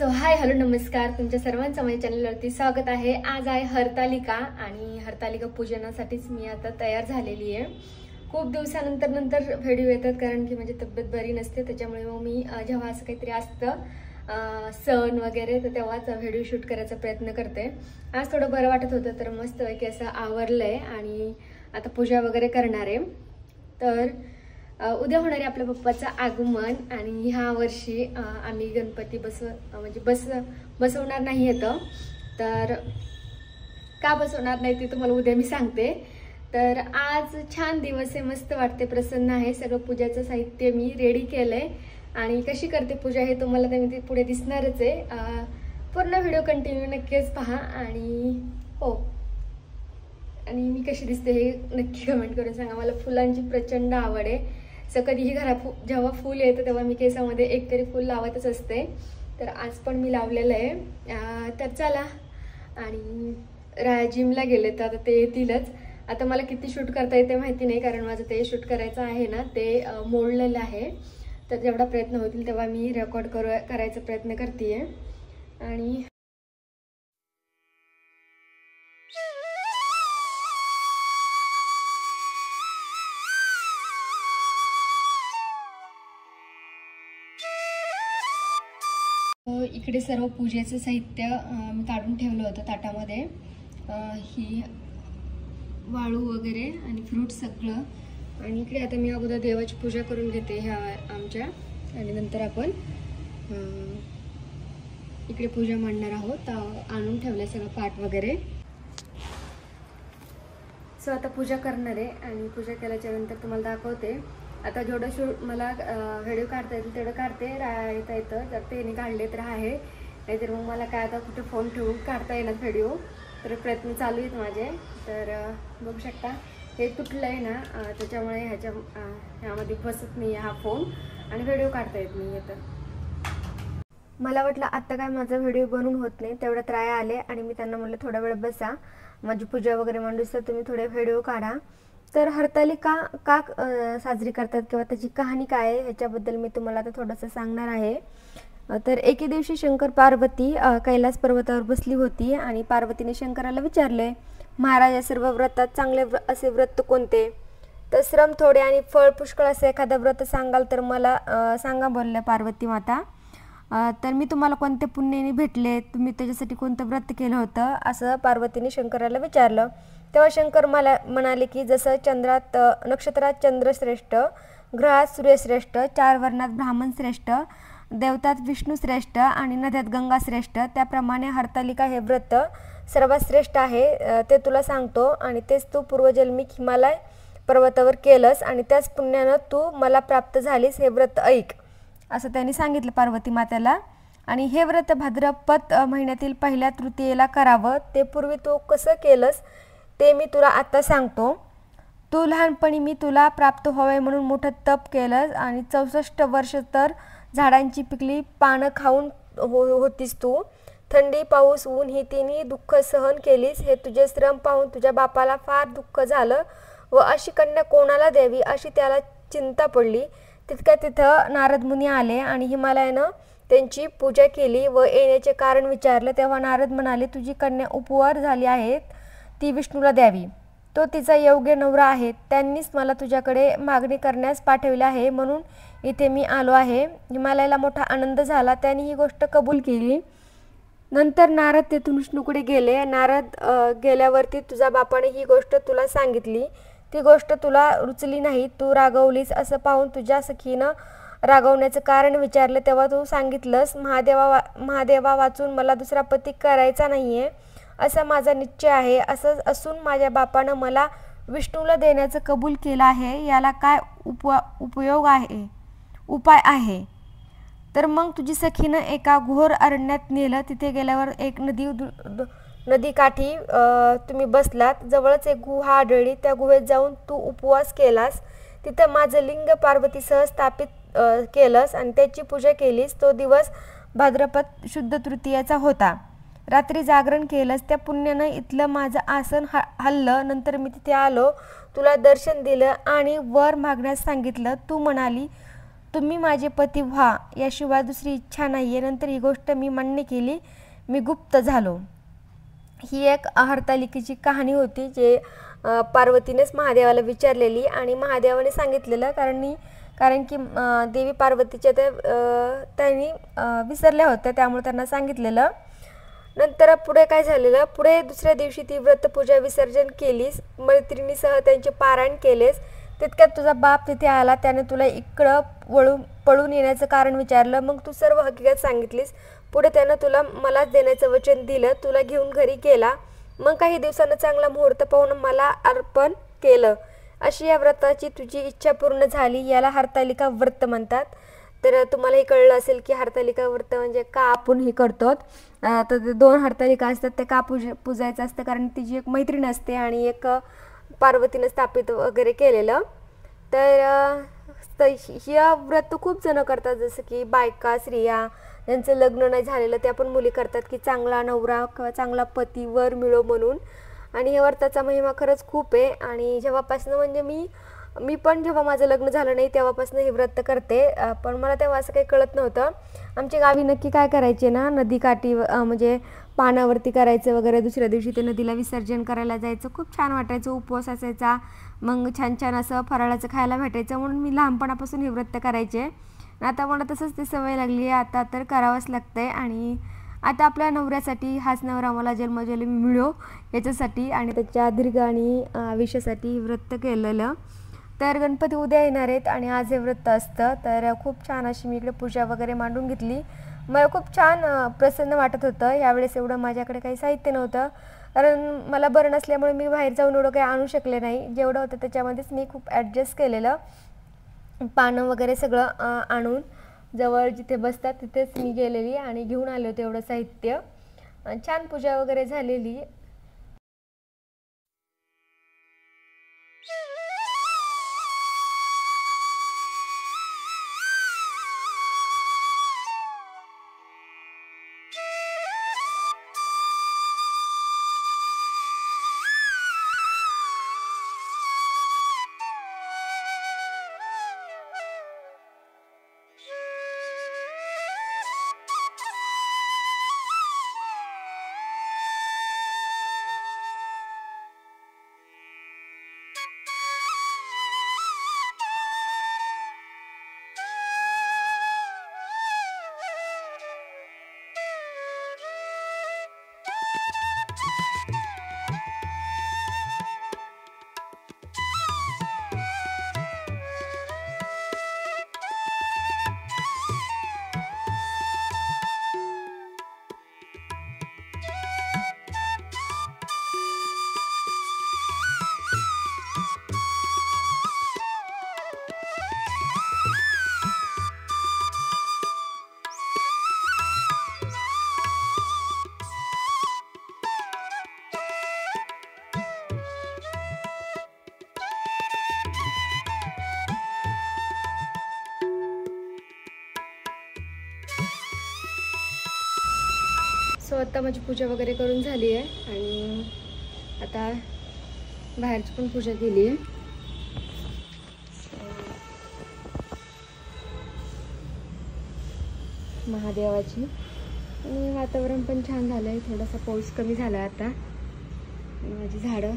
So hi hello नमस्कार, तुमच्या सर्वांचं माझ्या चॅनलवरती स्वागत आहे। आज आहे हरतालिका आणि हरतालिका पूजनासाठीच मी आता तयार झालेली आहे। खूप दिवसानंतर व्हिडिओ येतात कारण की माझी तब्येत बरी नसते, त्याच्यामुळे मग मी जेव्हा असं काहीतरी असतं सण वगैरे तर तेव्हाच व्हिडिओ शूट करायचा प्रयत्न करते। आज थोडं बरं वाटत होतं तर मस्तपैकी असं आवरलंय आणि आता पूजा वगैरे करणार आहे। तर उद्या होणार आहे आपल्या पप्पाचं आगमन आणि ह्या वर्षी आम्ही गणपती बसवणार नाही येतं। तर का बसवणार नाही ते तुम्हाला उद्या मी सांगते। तर आज छान दिवस आहे, मस्त वाटते, प्रसन्न आहे। सगळं पूजाचं साहित्य मी रेडी केलंय आणि कशी करते पूजा हे तुम्हाला मी पुढे दिसणारच आहे। पूर्ण व्हिडिओ कंटिन्यू नक्कीच पहा आणि हो, आणि मी कशी दिसते हे नक्की कमेंट करून सांगा। मला फुलांची प्रचंड आवड आहे। सो कधीही घरात जेव्हा फुल येतं तेव्हा मी केसामध्ये एक तरी फुल लावतच असते। तर आज पण मी लावलेलं आहे। तर चला, आणि जिमला गेले तर आता ते येतीलच। आता मला किती शूट करता येते माहिती नाही कारण माझं ते शूट करायचं आहे ना, ते मोडलेलं आहे। तर जेवढा प्रयत्न होतील तेव्हा मी रेकॉर्ड करायचा प्रयत्न करते आहे। आणि इकडे सर्व पूजेचं साहित्य मी काढून ठेवलं होतं ताटामध्ये। ही वाळू वगैरे आणि फ्रूट सगळं, आणि इकडे आता मी अगोदर देवाची पूजा करून घेते ह्या आमच्या, आणि नंतर आपण इकडे पूजा मांडणार आहोत। आणून ठेवलंय सगळं पाट वगैरे। सो आता पूजा करणार आहे आणि पूजा केल्याच्या नंतर तुम्हाला दाखवते। आता जेवढं मला व्हिडिओ काढता येईल तेवढं काढते, राहता येतं तर ते काढले तर आहे, नाहीतर मग मला काय आता कुठे फोन ठेवून काढता येणार व्हिडिओ। तर प्रयत्न चालू आहेत माझे। तर बघू शकता हे तुटलं आहे ना, त्याच्यामुळे ह्यामध्ये बसत नाही हा फोन आणि व्हिडिओ काढता येत नाही आहे। तर मला वाटलं आत्ता काय माझा व्हिडिओ बनवून होत नाही, तेवढ्यात राया आले आणि मी त्यांना म्हटलं थोडा वेळ बसा, माझी पूजा वगैरे मांडूस तर तुम्ही थोडे व्हिडिओ काढा। तर हरतालिका का साजरी करतात किंवा त्याची कहाणी काय आहे ह्याच्याबद्दल मी तुम्हाला आता थोडंसं सांगणार आहे। तर एके दिवशी शंकर पार्वती कैलास पर्वतावर बसली होती आणि पार्वतीने शंकराला विचारले, महाराज या सर्व व्रतात चांगले असे व्रत कोणते? तर श्रम थोडे आणि फळ पुष्कळ असे एखादं व्रत सांगाल तर मला सांगा, बोलल्या पार्वती माता। तर मी तुम्हाला कोणते पुण्याने भेटले, तुम्ही त्याच्यासाठी कोणतं व्रत केलं होतं, असं पार्वतीने शंकराला विचारलं। तेव्हा शंकर मला म्हणाले की जसं चंद्रात नक्षत्रात चंद्रश्रेष्ठ, ग्रहात सूर्यश्रेष्ठ, 4 वर्णात ब्राह्मण श्रेष्ठ, देवतात विष्णू श्रेष्ठ आणि नद्यात गंगा श्रेष्ठ, त्याप्रमाणे हरतालिका हे व्रत सर्वात श्रेष्ठ आहे, ते तुला सांगतो। आणि तेच तू पूर्वजन्मी हिमालय पर्वतावर केलंस आणि त्याच पुण्यानं तू मला प्राप्त झालीस, हे व्रत ऐक, असं त्यांनी सांगितलं पार्वती मातेला। आणि हे व्रत भाद्रपद महिन्यातील पहिल्या तृतीयेला करावं, ते पूर्वी तू कसं केलंस ते मी तुला आता सांगतो। तू लहानपणी मी तुला प्राप्त व्हावे म्हणून मोठं तप केलंस आणि 64 वर्ष तर झाडांची पिकली पानं खाऊन होतीस तू। थंडी, पाऊस, ऊन ही तिन्ही दुःख सहन केलीस। हे तुझे श्रम पाहून तुझ्या बापाला फार दुःख झालं व अशी कन्या कोणाला द्यावी अशी त्याला चिंता पडली। तितक्या तिथं नारद मुनी आले आणि हिमालयानं त्यांची पूजा केली व येण्याचे कारण विचारलं। तेव्हा नारद म्हणाले, तुझी कन्या उपवार झाली आहे, ती विष्णूला द्यावी, तो तिचा योग्य नवरा आहे, त्यांनीच मला तुझ्याकडे मागणी करण्यास पाठविले आहे, म्हणून इथे मी आलो आहे। हिमालयाला मोठा आनंद झाला, त्यांनी ही गोष्ट कबूल केली। नंतर नारद तेथून विष्णूकडे गेले। नारद गेल्यावरती तुझ्या बापाने ही गोष्ट तुला सांगितली, ती गोष्ट तुला रुचली नाही, तू रागवलीस, असं पाहून तुझ्या सखीनं रागवण्याचं कारण विचारलं। तेव्हा तू सांगितलंस, महादेवा वाचून मला दुसरा पती करायचा नाहीये, असा माझा निश्चय आहे। असं असून माझ्या बापानं मला विष्णूला देण्याचं कबूल केलं आहे, याला काय उपाय आहे? तर मग तुझी सखीनं एका घोर अरण्यात नेलं, तिथे गेल्यावर एक नदीकाठी तुम्ही बसलात, जवळच एक गुहा आढळली, त्या गुहेत जाऊन तू उपवास केलास, तिथं माझं लिंग पार्वतीसह स्थापित केलंस आणि त्याची पूजा केलीस। तो दिवस भाद्रपद शुद्ध तृतीयाचा होता। रात्री जागरण केलंस, त्या पुण्यानं इथलं माझं आसन हल्लं। नंतर मी तिथे आलो, तुला दर्शन दिलं आणि वर मागण्यास सांगितलं। तू म्हणाली तुम्ही माझे पती व्हा, याशिवाय दुसरी इच्छा नाही आहे. नंतर ही गोष्ट मी मान्य केली, मी गुप्त झालो. ही एक हरतालिकेची कहाणी होती, जे पार्वतीनेच महादेवाला विचारलेली आणि महादेवाने सांगितलेलं. कारण की देवी पार्वतीच्या त्यांनी विसरल्या होत्या, त्यामुळे त्यांना सांगितलेलं. नंतर पुढे काय झालेलं, पुढे दुसऱ्या दिवशी ती व्रतपूजा विसर्जन केलीस, मैत्रिणीसह त्यांचे पारायण केलेस. तितक्यात तुझा बाप तिथे आला. त्याने तुला इकडं पळून येण्याचं कारण विचारलं. मग तू सर्व हकीकत सांगितलीस. पुढे त्यानं मलाच देण्याचं वचन दिलं. तुला घेऊन घरी गेला. मग काही दिवसानं चांगला मुहूर्त पाहून मला अर्पण केलं. अशी या व्रताची तुझी इच्छा पूर्ण झाली. याला हरतालिका व्रत म्हणतात. तर तुम्हाला हे कळलं असेल की हरतालिका व्रत म्हणजे का आपण हे करतो. तर 2 हरतालिका असतात, ते का पूजायचं असतं, कारण तिची एक मैत्रीण असते आणि एक पार्वतीनं स्थापित वगैरे केलेलं. तर ह्या व्रत खूप जण करतात, जसं की बायका, स्त्रिया ज्यांचं लग्न नाही झालेलं त्या पण मुली करतात, की चांगला नवरा किंवा चांगला पती वर मिळो म्हणून. आणि या व्रताचा महिमा खरंच खूप आहे. आणि जेव्हापासून म्हणजे मी पण जेव्हा माझं लग्न झालं नाही तेव्हापासून हे व्रत करते. पण मला तेव्हा असं काही कळत नव्हतं. आमच्या गावी नक्की काय करायचे ना, नदीकाठी म्हणजे पाण्यावरती करायचं वगैरे. दुसऱ्या दिवशी ते नदीला विसर्जन करायला जायचं. खूप छान वाटायचं. उपवास असायचा, मग छान छान असं फराळाचं खायला भेटायचं. म्हणून मी लहानपणापासून हे व्रत करायचे. आता मला तसंच ती सवय लागली आहे. आता तर करावंच लागतंय. आणि आता आपल्या नवऱ्यासाठी, हाच नवरा मला जन्मोजन्मी मिळो याच्यासाठी आणि त्याच्या दीर्घ आणि आयुष्यासाठी व्रत केलेलं. तर गणपती उद्या येणार आहेत आणि आज हे व्रत असतं. तर खूप छान अशी मी इकडे पूजा वगैरे मांडून घेतली. मला खूप छान प्रसन्न वाटत होतं. यावेळेस एवढं माझ्याकडे काही साहित्य नव्हतं, कारण मला बरं नसल्यामुळे मी बाहेर जाऊन एवढं काही आणू शकले नाही. जेवढं होतं त्याच्यामध्येच मी खूप ॲडजस्ट केलेलं. पानं वगैरे सगळं आणून जवळ जिथे बसतात तिथेच मी गेलेली आणि घेऊन आले होते एवढं साहित्य. छान पूजा वगैरे झालेली. सो आता माझी पूजा वगैरे करून झाली आहे आणि आता बाहेरची पण पूजा केली आहे. महादेवाची. आणि वातावरण पण छान झालं आहे. थोडासा पाऊस कमी झाला आता. माझी झाडं